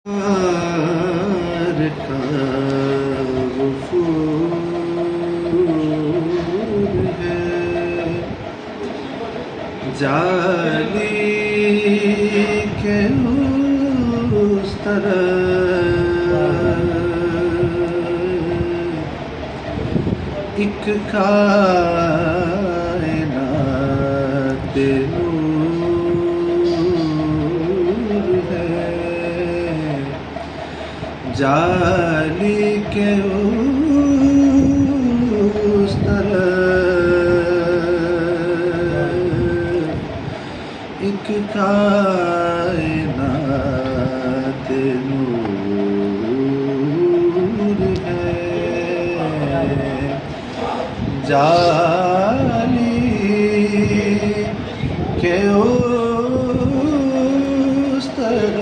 کا غفور ہے، جالی کے اس طرف ایک کائنات نور ہے، جالی کے اس طرف ایک کائنات نور ہے، جالی کے اس طرف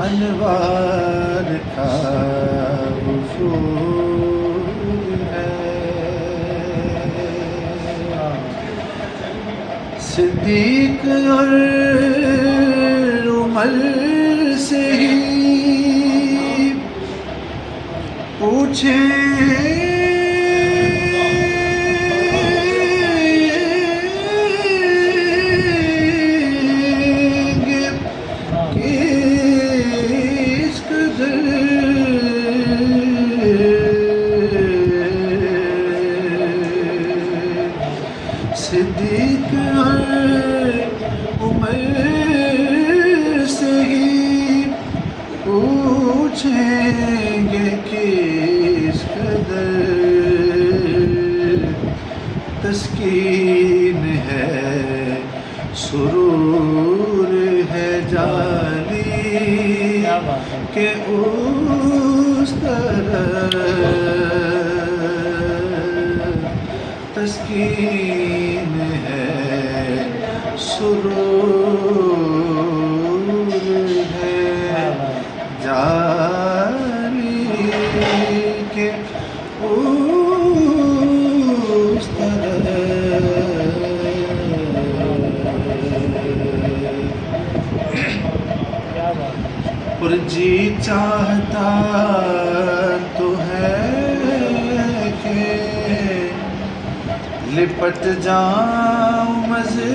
انوار کا غفور ہے، صدیق اور عمر سے ہی پوچھیں گے کس قدر صدیق اور عمر سے ہی پوچھیں گے کس قدر تسکین ہے، سرور ہے، جالی کے اس طرف تسکین ہے، سرور ہے، جالی کے اس طرف اور جی چاہتا تو ہے کہ لپٹ جاؤں مزے